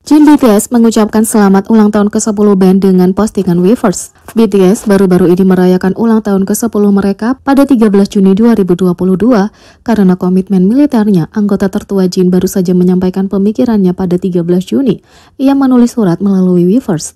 Jin BTS mengucapkan selamat ulang tahun ke-10 band dengan postingan Weverse. BTS baru-baru ini merayakan ulang tahun ke-10 mereka pada 13 Juni 2022. Karena komitmen militernya, anggota tertua Jin baru saja menyampaikan pemikirannya pada 13 Juni. Ia menulis surat melalui Weverse.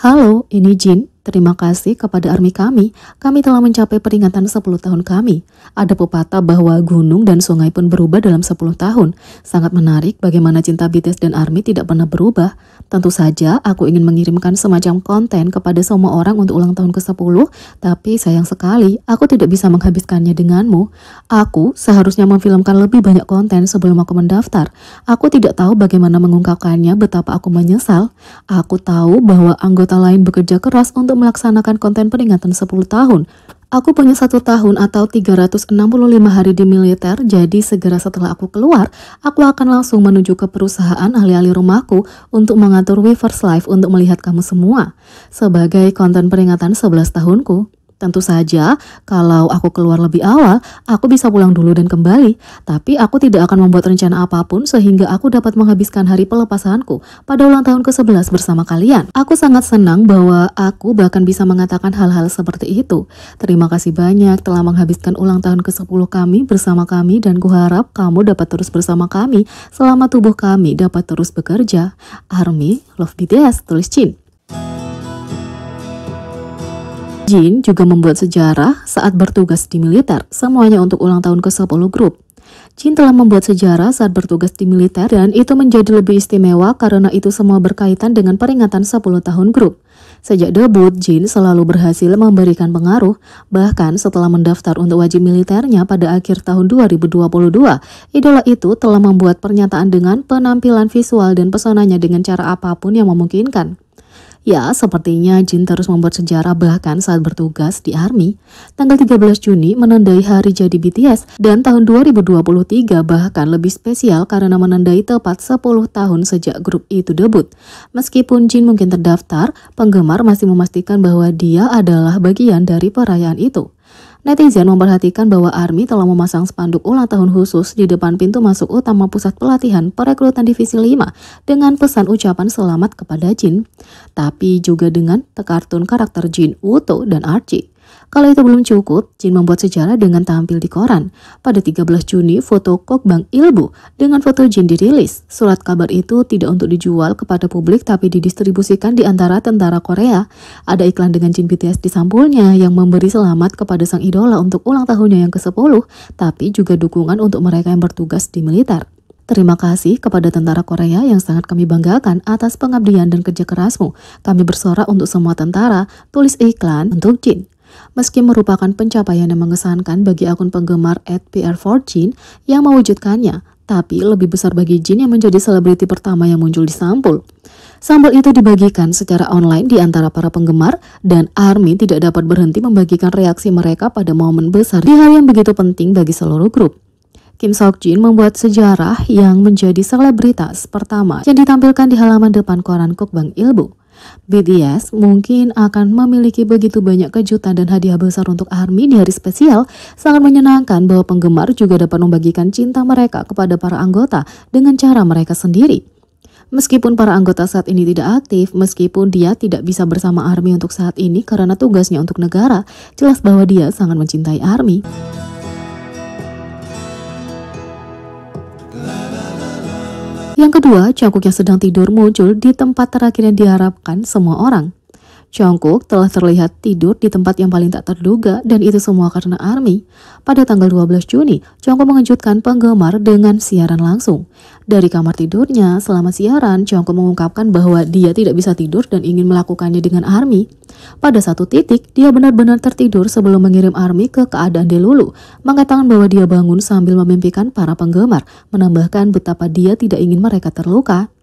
Halo, ini Jin. Terima kasih kepada ARMY kami. Kami telah mencapai peringatan 10 tahun kami. Ada pepatah bahwa gunung dan sungai pun berubah dalam 10 tahun. Sangat menarik bagaimana cinta BTS dan ARMY tidak pernah berubah. Tentu saja aku ingin mengirimkan semacam konten kepada semua orang untuk ulang tahun ke-10, tapi sayang sekali aku tidak bisa menghabiskannya denganmu. Aku seharusnya memfilmkan lebih banyak konten sebelum aku mendaftar. Aku tidak tahu bagaimana mengungkapkannya, betapa aku menyesal. Aku tahu bahwa anggota lain bekerja keras untuk melaksanakan konten peringatan 10 tahun. Aku punya 1 tahun atau 365 hari di militer, jadi segera setelah aku keluar, aku akan langsung menuju ke perusahaan alih-alih rumahku untuk mengatur Weverse Live untuk melihat kamu semua. Sebagai konten peringatan 11 tahunku. Tentu saja, kalau aku keluar lebih awal, aku bisa pulang dulu dan kembali. Tapi aku tidak akan membuat rencana apapun sehingga aku dapat menghabiskan hari pelepasanku pada ulang tahun ke-11 bersama kalian. Aku sangat senang bahwa aku bahkan bisa mengatakan hal-hal seperti itu. Terima kasih banyak telah menghabiskan ulang tahun ke-10 kami bersama kami, dan kuharap kamu dapat terus bersama kami selama tubuh kami dapat terus bekerja. ARMY, Love BTS, tulis Jin. Jin juga membuat sejarah saat bertugas di militer, semuanya untuk ulang tahun ke-10 grup. Jin telah membuat sejarah saat bertugas di militer, dan itu menjadi lebih istimewa karena itu semua berkaitan dengan peringatan 10 tahun grup. Sejak debut, Jin selalu berhasil memberikan pengaruh, bahkan setelah mendaftar untuk wajib militernya pada akhir tahun 2022, idola itu telah membuat pernyataan dengan penampilan visual dan pesonanya dengan cara apapun yang memungkinkan. Ya, sepertinya Jin terus membuat sejarah bahkan saat bertugas di ARMY. Tanggal 13 Juni menandai hari jadi BTS, dan tahun 2023 bahkan lebih spesial karena menandai tepat 10 tahun sejak grup itu debut. Meskipun Jin mungkin terdaftar, penggemar masih memastikan bahwa dia adalah bagian dari perayaan itu. Netizen memperhatikan bahwa ARMY telah memasang spanduk ulang tahun khusus di depan pintu masuk utama pusat pelatihan perekrutan Divisi 5 dengan pesan ucapan selamat kepada Jin, tapi juga dengan kartun karakter Jin, Woo-to, dan Archie. Kalau itu belum cukup, Jin membuat sejarah dengan tampil di koran. Pada 13 Juni, foto Kok Bang Il-bu dengan foto Jin dirilis. Surat kabar itu tidak untuk dijual kepada publik tapi didistribusikan di antara tentara Korea. Ada iklan dengan Jin BTS di sampulnya yang memberi selamat kepada sang idola untuk ulang tahunnya yang ke-10, tapi juga dukungan untuk mereka yang bertugas di militer. Terima kasih kepada tentara Korea yang sangat kami banggakan atas pengabdian dan kerja kerasmu. Kami bersorak untuk semua tentara, tulis iklan untuk Jin. Meski merupakan pencapaian yang mengesankan bagi akun penggemar @PR4Jin yang mewujudkannya, tapi lebih besar bagi Jin yang menjadi selebriti pertama yang muncul di sampul. Sampul itu dibagikan secara online di antara para penggemar, dan ARMY tidak dapat berhenti membagikan reaksi mereka pada momen besar di hari yang begitu penting bagi seluruh grup. Kim Seokjin membuat sejarah yang menjadi selebritas pertama yang ditampilkan di halaman depan koran Kok Bang Il-bu. BTS mungkin akan memiliki begitu banyak kejutan dan hadiah besar untuk ARMY di hari spesial. Sangat menyenangkan bahwa penggemar juga dapat membagikan cinta mereka kepada para anggota dengan cara mereka sendiri. Meskipun para anggota saat ini tidak aktif, meskipun dia tidak bisa bersama ARMY untuk saat ini karena tugasnya untuk negara, jelas bahwa dia sangat mencintai ARMY. Yang kedua, Jungkook yang sedang tidur muncul di tempat terakhir yang diharapkan semua orang. Jungkook telah terlihat tidur di tempat yang paling tak terduga, dan itu semua karena ARMY. Pada tanggal 12 Juni, Jungkook mengejutkan penggemar dengan siaran langsung. Dari kamar tidurnya, selama siaran, Jungkook mengungkapkan bahwa dia tidak bisa tidur dan ingin melakukannya dengan ARMY. Pada satu titik, dia benar-benar tertidur sebelum mengirim ARMY ke keadaan delulu, mengatakan bahwa dia bangun sambil memimpikan para penggemar, menambahkan betapa dia tidak ingin mereka terluka.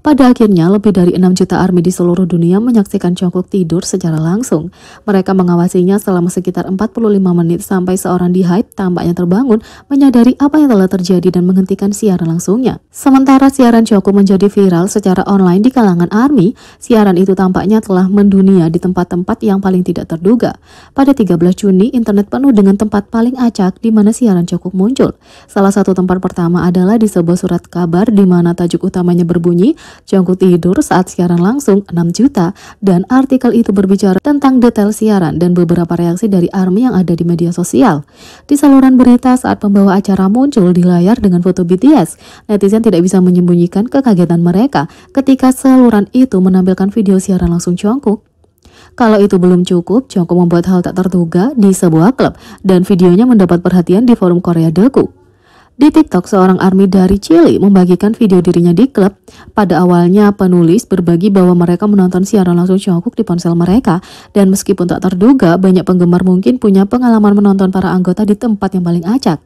Pada akhirnya, lebih dari 6 juta ARMY di seluruh dunia menyaksikan Jungkook tidur secara langsung. Mereka mengawasinya selama sekitar 45 menit sampai seorang di HYBE tampaknya terbangun, menyadari apa yang telah terjadi dan menghentikan siaran langsungnya. Sementara siaran Jungkook menjadi viral secara online di kalangan ARMY, siaran itu tampaknya telah mendunia di tempat-tempat yang paling tidak terduga. Pada 13 Juni, internet penuh dengan tempat paling acak di mana siaran Jungkook muncul. Salah satu tempat pertama adalah di sebuah surat kabar di mana tajuk utamanya berbunyi, Jungkook tidur saat siaran langsung 6 juta, dan artikel itu berbicara tentang detail siaran dan beberapa reaksi dari ARMY yang ada di media sosial. Di saluran berita saat pembawa acara muncul di layar dengan foto BTS, netizen tidak bisa menyembunyikan kekagetan mereka ketika saluran itu menampilkan video siaran langsung Jungkook. Kalau itu belum cukup, Jungkook membuat hal tak terduga di sebuah klub dan videonya mendapat perhatian di forum Korea Daegu. Di TikTok, seorang ARMY dari Chili membagikan video dirinya di klub. Pada awalnya, penulis berbagi bahwa mereka menonton siaran langsung Jungkook di ponsel mereka, dan meskipun tak terduga, banyak penggemar mungkin punya pengalaman menonton para anggota di tempat yang paling acak.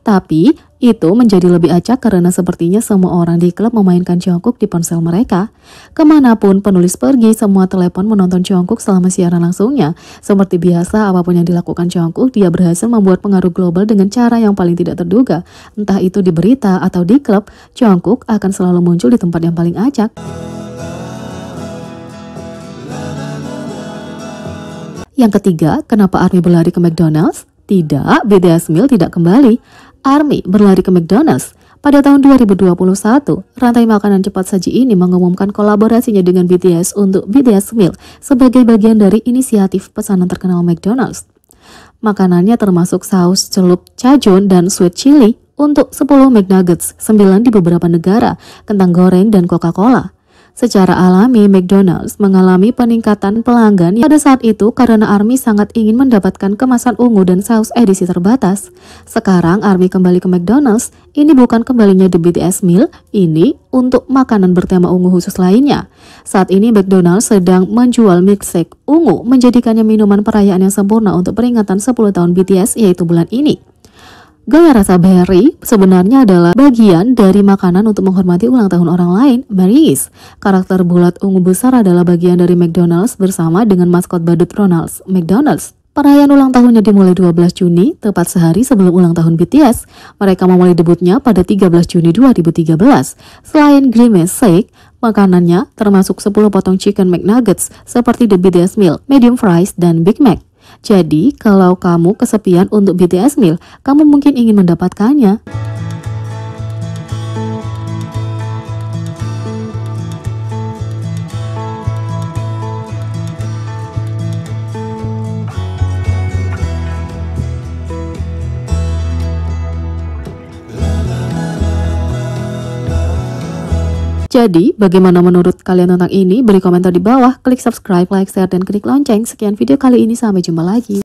Tapi, itu menjadi lebih acak karena sepertinya semua orang di klub memainkan Jungkook di ponsel mereka. Kemanapun penulis pergi, semua telepon menonton Jungkook selama siaran langsungnya. Seperti biasa, apapun yang dilakukan Jungkook, dia berhasil membuat pengaruh global dengan cara yang paling tidak terduga. Entah itu di berita atau di klub, Jungkook akan selalu muncul di tempat yang paling acak. Yang ketiga, kenapa ARMY berlari ke McDonald's? Tidak, BTS Meal tidak kembali. ARMY berlari ke McDonald's. Pada tahun 2021, rantai makanan cepat saji ini mengumumkan kolaborasinya dengan BTS untuk BTS Meal sebagai bagian dari inisiatif pesanan terkenal McDonald's. Makanannya termasuk saus celup cajun dan sweet chili untuk 10 McNuggets, 9 di beberapa negara, kentang goreng, dan Coca-Cola. Secara alami, McDonald's mengalami peningkatan pelanggan pada saat itu karena ARMY sangat ingin mendapatkan kemasan ungu dan saus edisi terbatas. Sekarang ARMY kembali ke McDonald's, ini bukan kembalinya The BTS Meal, ini untuk makanan bertema ungu khusus lainnya. Saat ini McDonald's sedang menjual milkshake ungu, menjadikannya minuman perayaan yang sempurna untuk peringatan 10 tahun BTS, yaitu bulan ini. Gaya rasa berry sebenarnya adalah bagian dari makanan untuk menghormati ulang tahun orang lain, Marys. Karakter bulat ungu besar adalah bagian dari McDonald's bersama dengan maskot badut Ronald McDonald's. Perayaan ulang tahunnya dimulai 12 Juni, tepat sehari sebelum ulang tahun BTS. Mereka memulai debutnya pada 13 Juni 2013. Selain Grimace Shake, makanannya termasuk 10 potong chicken McNuggets seperti The BTS Meal, medium fries, dan Big Mac. Jadi, kalau kamu kesepian untuk BTS Meal, kamu mungkin ingin mendapatkannya. Jadi, bagaimana menurut kalian tentang ini? Beri komentar di bawah, klik subscribe, like, share, dan klik lonceng. Sekian video kali ini, sampai jumpa lagi.